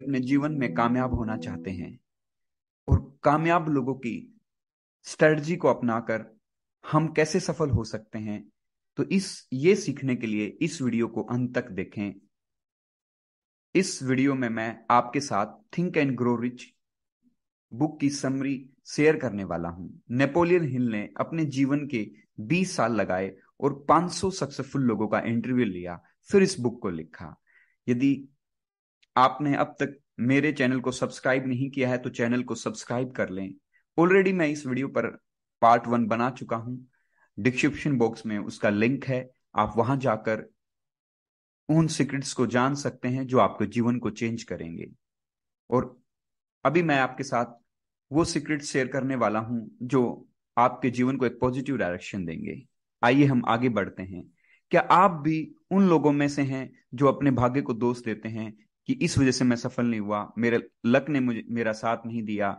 अपने जीवन में कामयाब होना चाहते हैं और कामयाब लोगों की स्ट्रेटजी को अपनाकर हम कैसे सफल हो सकते हैं, तो ये सीखने के लिए इस वीडियो को अंत तक देखें। इस वीडियो में मैं आपके साथ think and grow rich book की समरी शेयर करने वाला हूं। नेपोलियन हिल ने अपने जीवन के 20 साल लगाए और 500 सक्सेसफुल लोगों का इंटरव्यू लिया, फिर इस बुक को लिखा। यदि आपने अब तक मेरे चैनल को सब्सक्राइब नहीं किया है तो चैनल को सब्सक्राइब कर लें। ऑलरेडी मैं इस वीडियो पर पार्ट 1 बना चुका हूं। डिस्क्रिप्शन बॉक्स में उसका लिंक है, आप वहां जाकर उन सीक्रेट्स को जान सकते हैं जो आपके जीवन को चेंज करेंगे। और अभी मैं आपके साथ वो सीक्रेट शेयर करने वाला हूं जो आपके जीवन को एक पॉजिटिव डायरेक्शन देंगे। आइए हम आगे बढ़ते हैं। क्या आप भी उन लोगों में से हैं जो अपने भाग्य को दोष देते हैं कि इस वजह से मैं सफल नहीं हुआ, मेरे लक ने मुझे मेरा साथ नहीं दिया,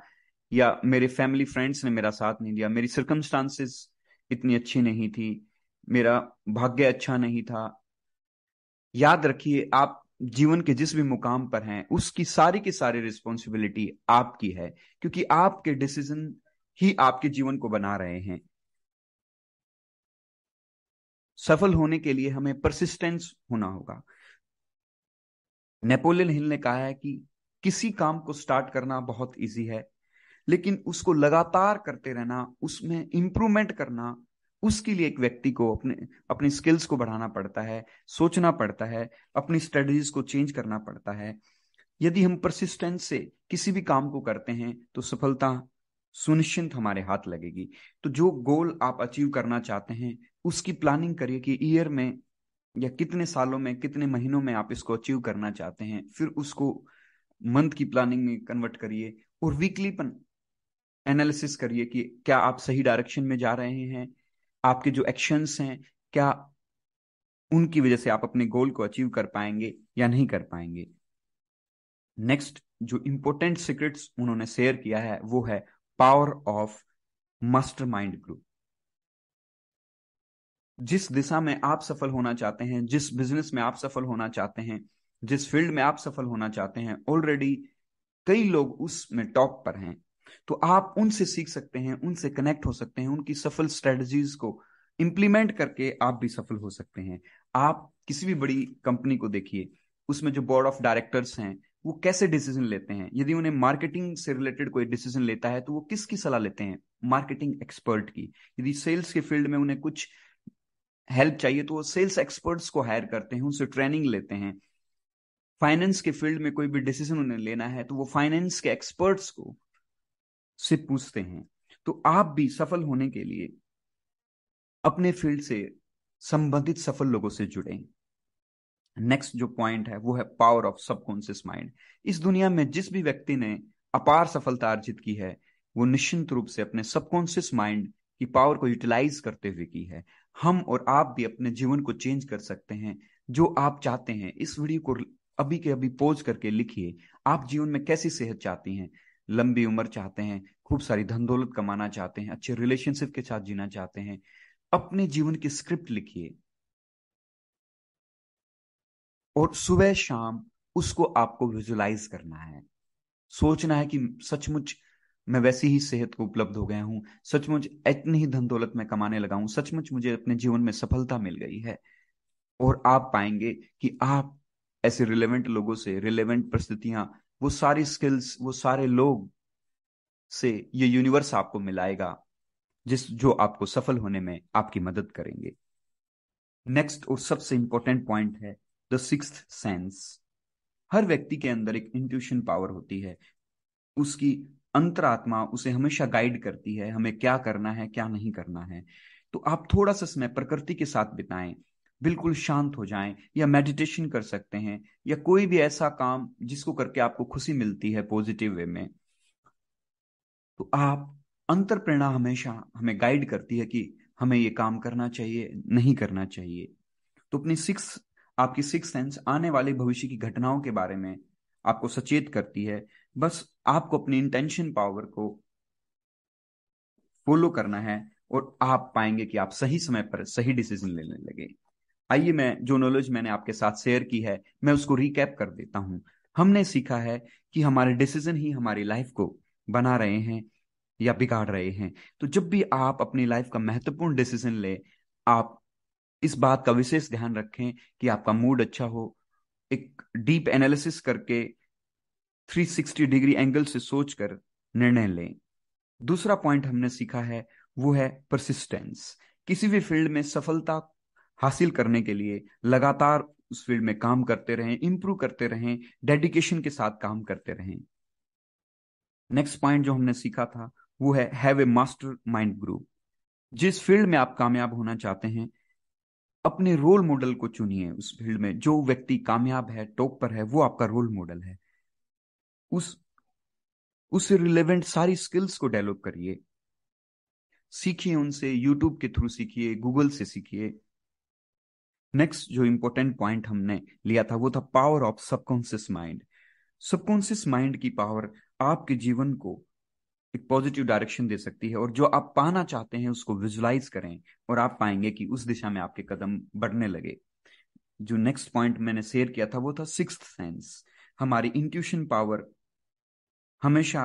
या मेरे फैमिली फ्रेंड्स ने मेरा साथ नहीं दिया, मेरी सर्कमस्टांसेस इतनी अच्छी नहीं थी, मेरा भाग्य अच्छा नहीं था। याद रखिए, आप जीवन के जिस भी मुकाम पर हैं उसकी सारी की सारी रिस्पॉन्सिबिलिटी आपकी है, क्योंकि आपके डिसीजन ही आपके जीवन को बना रहे हैं। सफल होने के लिए हमें परसिस्टेंस होना होगा। नेपोलियन हिल ने कहा है कि किसी काम को स्टार्ट करना बहुत इजी है, लेकिन उसको लगातार करते रहना, उसमें इंप्रूवमेंट करना, उसके लिए एक व्यक्ति को अपने अपनी स्किल्स को बढ़ाना पड़ता है, सोचना पड़ता है, अपनी स्ट्रेटजीज को चेंज करना पड़ता है। यदि हम परसिस्टेंस से किसी भी काम को करते हैं तो सफलता सुनिश्चित हमारे हाथ लगेगी। तो जो गोल आप अचीव करना चाहते हैं उसकी प्लानिंग करिए कि ईयर में या कितने सालों में, कितने महीनों में आप इसको अचीव करना चाहते हैं। फिर उसको मंथ की प्लानिंग में कन्वर्ट करिए और वीकली एनालिसिस करिए कि क्या आप सही डायरेक्शन में जा रहे हैं, आपके जो एक्शंस हैं क्या उनकी वजह से आप अपने गोल को अचीव कर पाएंगे या नहीं कर पाएंगे। नेक्स्ट जो इंपॉर्टेंट सीक्रेट्स उन्होंने शेयर किया है वो है पावर ऑफ मास्टरमाइंड ग्रुप। जिस दिशा में आप सफल होना चाहते हैं, जिस बिजनेस में आप सफल होना चाहते हैं, जिस फील्ड में आप सफल होना चाहते हैं, ऑलरेडी कई लोग उसमें टॉप पर हैं। तो आप उनसे सीख सकते हैं, उनसे कनेक्ट हो सकते हैं, उनकी सफल स्ट्रेटजीज को इंप्लीमेंट करके आप भी सफल हो सकते हैं। आप किसी भी बड़ी कंपनी को देखिए, उसमें जो बोर्ड ऑफ डायरेक्टर्स हैं वो कैसे डिसीजन लेते हैं। यदि उन्हें मार्केटिंग से रिलेटेड कोई डिसीजन लेता है तो वो किसकी सलाह लेते हैं? मार्केटिंग एक्सपर्ट की। यदि सेल्स के फील्ड में उन्हें कुछ हेल्प चाहिए तो वो सेल्स एक्सपर्ट्स को हायर करते हैं, उनसे ट्रेनिंग लेते हैं। फाइनेंस के फील्ड में कोई भी डिसीजन उन्हें लेना है तो वो फाइनेंस के एक्सपर्ट्स को से पूछते हैं। तो आप भी सफल होने के लिए अपने फील्ड से संबंधित सफल लोगों से जुड़ें। नेक्स्ट जो पॉइंट है वो है पावर ऑफ सबकॉन्शियस माइंड। इस दुनिया में जिस भी व्यक्ति ने अपार सफलता अर्जित की है वो निश्चित रूप से अपने सबकॉन्शियस माइंड की पावर को यूटिलाइज करते हुए की है। हम और आप भी अपने जीवन को चेंज कर सकते हैं जो आप चाहते हैं। इस वीडियो को अभी के अभी पॉज करके लिखिए। आप जीवन में कैसी सेहत चाहती हैं? लंबी उम्र चाहते हैं, खूब सारी धन दौलत कमाना चाहते हैं, अच्छे रिलेशनशिप के साथ जीना चाहते हैं? अपने जीवन की स्क्रिप्ट लिखिए और सुबह शाम उसको आपको विजुलाइज करना है। सोचना है कि सचमुच मैं वैसी ही सेहत को उपलब्ध हो गया हूं, सचमुच इतनी ही धन दौलत मैं कमाने लगा हूं, सचमुच मुझे अपने जीवन में सफलता मिल गई है। और आप पाएंगे कि आप ऐसे रिलेवेंट लोगों से, रिलेवेंट परिस्थितियां, वो सारी स्किल्स, वो सारे लोग से ये यूनिवर्स आपको मिलाएगा जो आपको सफल होने में आपकी मदद करेंगे। नेक्स्ट और सबसे इंपॉर्टेंट पॉइंट है द सिक्स्थ सेंस। हर व्यक्ति के अंदर एक इंट्यूशन पावर होती है। उसकी अंतरात्मा उसे हमेशा गाइड करती है हमें क्या करना है, क्या नहीं करना है। तो आप थोड़ा सा समय प्रकृति के साथ बिताएं, बिल्कुल शांत हो जाएं, या मेडिटेशन कर सकते हैं, या कोई भी ऐसा काम जिसको करके आपको खुशी मिलती है पॉजिटिव वे में। तो आप अंतर प्रेरणा हमेशा हमें गाइड करती है कि हमें ये काम करना चाहिए, नहीं करना चाहिए। तो आपकी सिक्स सेंस आने वाले भविष्य की घटनाओं के बारे में आपको सचेत करती है। बस आपको अपनी इंटेंशन पावर को फॉलो करना है और आप पाएंगे कि आप सही समय पर सही डिसीजन लेने लगे। आइए मैं जो नॉलेज मैंने आपके साथ शेयर की है मैं उसको रिकैप कर देता हूं। हमने सीखा है कि हमारे डिसीजन ही हमारी लाइफ को बना रहे हैं या बिगाड़ रहे हैं। तो जब भी आप अपनी लाइफ का महत्वपूर्ण डिसीजन ले, आप इस बात का विशेष ध्यान रखें कि आपका मूड अच्छा हो। एक डीप एनालिसिस करके 360 डिग्री एंगल से सोचकर निर्णय लें। दूसरा पॉइंट हमने सीखा है वो है परसिस्टेंस। किसी भी फील्ड में सफलता हासिल करने के लिए लगातार उस फील्ड में काम करते रहें, इंप्रूव करते रहें, डेडिकेशन के साथ काम करते रहें। नेक्स्ट पॉइंट जो हमने सीखा था वो है have a master mind group. जिस फील्ड में आप कामयाब होना चाहते हैं, अपने रोल मॉडल को चुनिए। उस फील्ड में जो व्यक्ति कामयाब है, टॉप पर है, वो आपका रोल मॉडल है। उस उससे रिलेवेंट सारी स्किल्स को डेवलप करिए, सीखिए उनसे, यूट्यूब के थ्रू सीखिए, गूगल से सीखिए। नेक्स्ट जो इंपॉर्टेंट पॉइंट हमने लिया था वो था power of subconscious mind. Subconscious mind की पावर आपके जीवन को एक पॉजिटिव डायरेक्शन दे सकती है, और जो आप पाना चाहते हैं उसको विजुलाइज करें और आप पाएंगे कि उस दिशा में आपके कदम बढ़ने लगे। जो नेक्स्ट पॉइंट मैंने शेयर किया था वो था सिक्स्थ सेंस। हमारी इंट्यूशन पावर हमेशा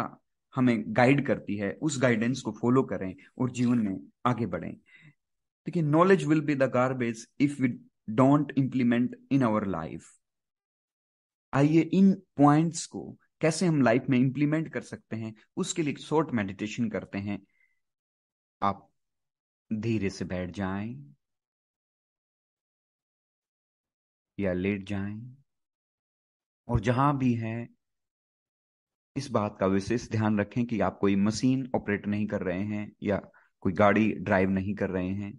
हमें गाइड करती है, उस गाइडेंस को फॉलो करें और जीवन में आगे बढ़ें। देखिए, knowledge will be the garbage if we don't implement in our life. आइए इन पॉइंट्स को कैसे हम लाइफ में इंप्लीमेंट कर सकते हैं, उसके लिए एक शॉर्ट मेडिटेशन करते हैं। आप धीरे से बैठ जाएं या लेट जाएं, और जहां भी हैं इस बात का विशेष ध्यान रखें कि आप कोई मशीन ऑपरेट नहीं कर रहे हैं या कोई गाड़ी ड्राइव नहीं कर रहे हैं।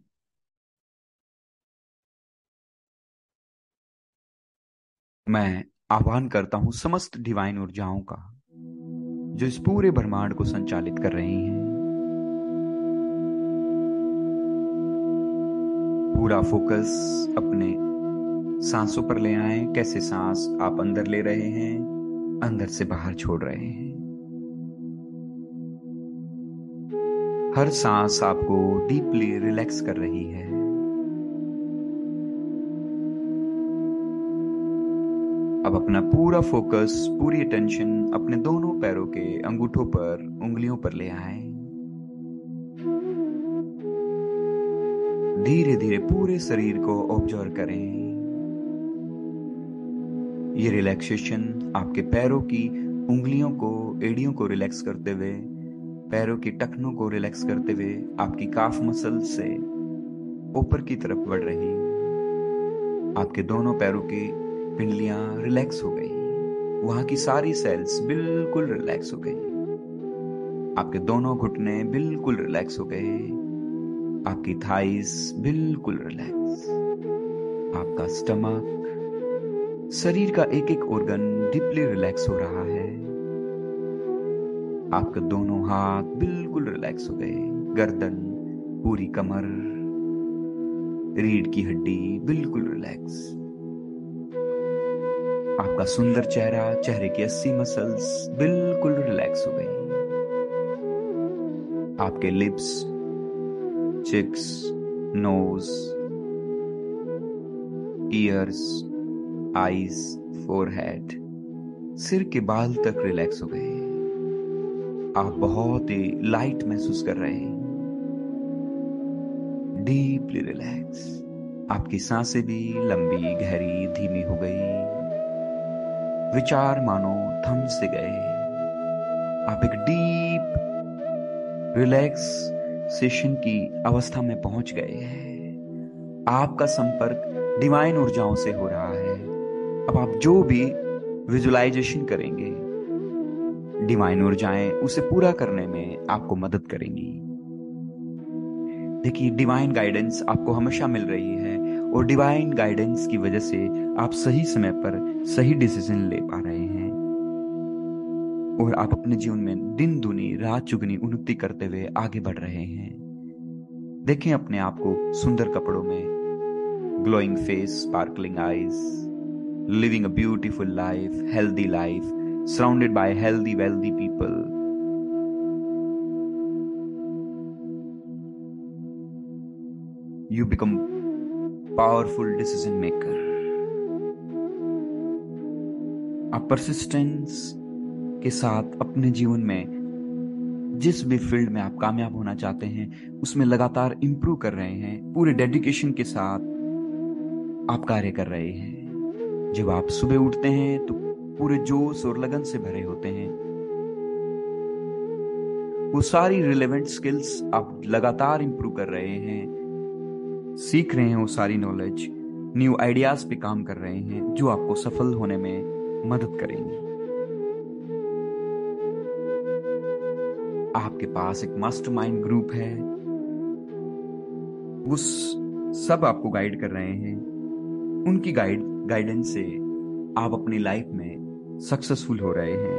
मैं आह्वान करता हूं समस्त डिवाइन ऊर्जाओं का, जो इस पूरे ब्रह्मांड को संचालित कर रही हैं। पूरा फोकस अपने सांसों पर ले आए। कैसे सांस आप अंदर ले रहे हैं, अंदर से बाहर छोड़ रहे हैं। हर सांस आपको डीपली रिलैक्स कर रही है। अब अपना पूरा फोकस, पूरी अटेंशन अपने दोनों पैरों के अंगूठों पर, उंगलियों पर ले आए। धीरे धीरे पूरे शरीर को ऑब्जर्व करें। ये रिलैक्सेशन आपके पैरों की उंगलियों को, एड़ियों को रिलैक्स करते हुए, पैरों की टखनों को रिलैक्स करते हुए आपकी काफ मसल से ऊपर की तरफ बढ़ रही। आपके दोनों पैरों की पिंडलियां रिलैक्स हो गई। वहां की सारी सेल्स बिल्कुल रिलैक्स हो गई। आपके दोनों घुटने बिल्कुल रिलैक्स हो गए। आपकी थाइस बिल्कुल रिलैक्स। आपका स्टमक, शरीर का एक एक ऑर्गन डीपली रिलैक्स हो रहा है। आपके दोनों हाथ बिल्कुल रिलैक्स हो गए। गर्दन, पूरी कमर, रीढ़ की हड्डी बिल्कुल रिलैक्स। आपका सुंदर चेहरा, चेहरे की 80 मसल्स बिल्कुल रिलैक्स हो गई। आपके lips, cheeks, nose, ears, eyes, forehead, सिर के बाल तक रिलैक्स हो गए। आप बहुत ही लाइट महसूस कर रहे हैं, डीपली रिलैक्स। आपकी सांसें भी लंबी, गहरी, धीमी हो गई। विचार मानो थम से गए। आप एक डीप रिलैक्सेशन की अवस्था में पहुंच गए हैं। आपका संपर्क डिवाइन ऊर्जाओं से हो रहा है। अब आप जो भी विजुलाइजेशन करेंगे, डिवाइन ऊर्जाएं उसे पूरा करने में आपको मदद करेंगी। देखिए, डिवाइन गाइडेंस आपको हमेशा मिल रही है, और डिवाइन गाइडेंस की वजह से आप सही समय पर सही डिसीजन ले पा रहे हैं, और आप अपने जीवन में दिन दुनी रात चुगनी उन्नति करते हुए आगे बढ़ रहे हैं। देखें अपने आप को सुंदर कपड़ों में, glowing face, sparkling eyes, living a beautiful life, healthy life, surrounded by healthy wealthy people. You become powerful decision maker. आप परसिस्टेंस के साथ अपने जीवन में जिस भी फील्ड में आप कामयाब होना चाहते हैं उसमें लगातार इंप्रूव कर रहे हैं, पूरे डेडिकेशन के साथ आप कार्य कर रहे हैं। जब आप सुबह उठते हैं तो पूरे जोश और लगन से भरे होते हैं। वो सारी रिलेवेंट स्किल्स आप लगातार इंप्रूव कर रहे हैं, सीख रहे हैं वो सारी नॉलेज, न्यू आइडियाज पे काम कर रहे हैं जो आपको सफल होने में मदद करेंगी। आपके पास एक मास्टरमाइंड ग्रुप है, वो सब आपको गाइड कर रहे हैं। उनकी गाइडेंस से आप अपनी लाइफ में सक्सेसफुल हो रहे हैं।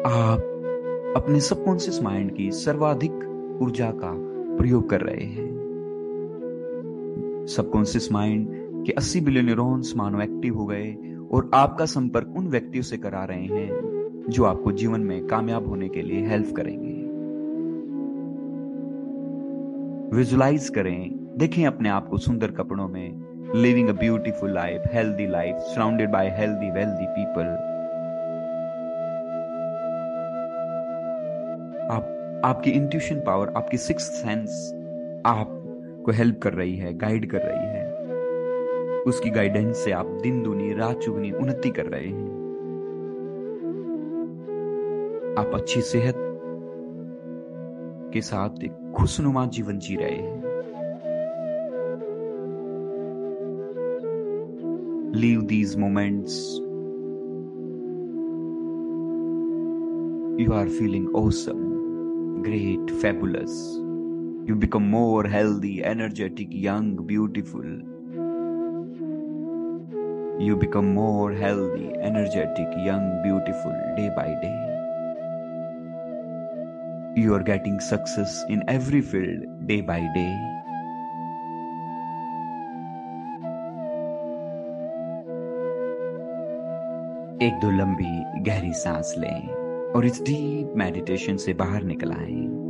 आप अपने सबकॉन्शियस माइंड की सर्वाधिक ऊर्जा का प्रयोग कर रहे हैं। सबकॉन्शियस माइंड के 80 बिलियन न्यूरॉन्स मानो एक्टिव हो गए और आपका संपर्क उन व्यक्तियों से करा रहे हैं जो आपको जीवन में कामयाब होने के लिए हेल्प करेंगे। विजुलाइज करें, देखें अपने आप को सुंदर कपड़ों में, living a beautiful life, healthy life, surrounded by healthy wealthy people. आपकी इंट्यूशन पावर, आपकी सिक्स्थ सेंस आपको हेल्प कर रही है, गाइड कर रही है। उसकी गाइडेंस से आप दिन दुनी रात चुगनी उन्नति कर रहे हैं। आप अच्छी सेहत के साथ एक खुशनुमा जीवन जी रहे हैं। Leave these moments, you are feeling awesome, great, fabulous. You become more healthy, energetic, young, beautiful. You become more healthy, energetic, young, beautiful day by day. You are getting success in every field day by day. एक दो लंबी गहरी सांस लें और इस deep meditation से बाहर निकल आएं।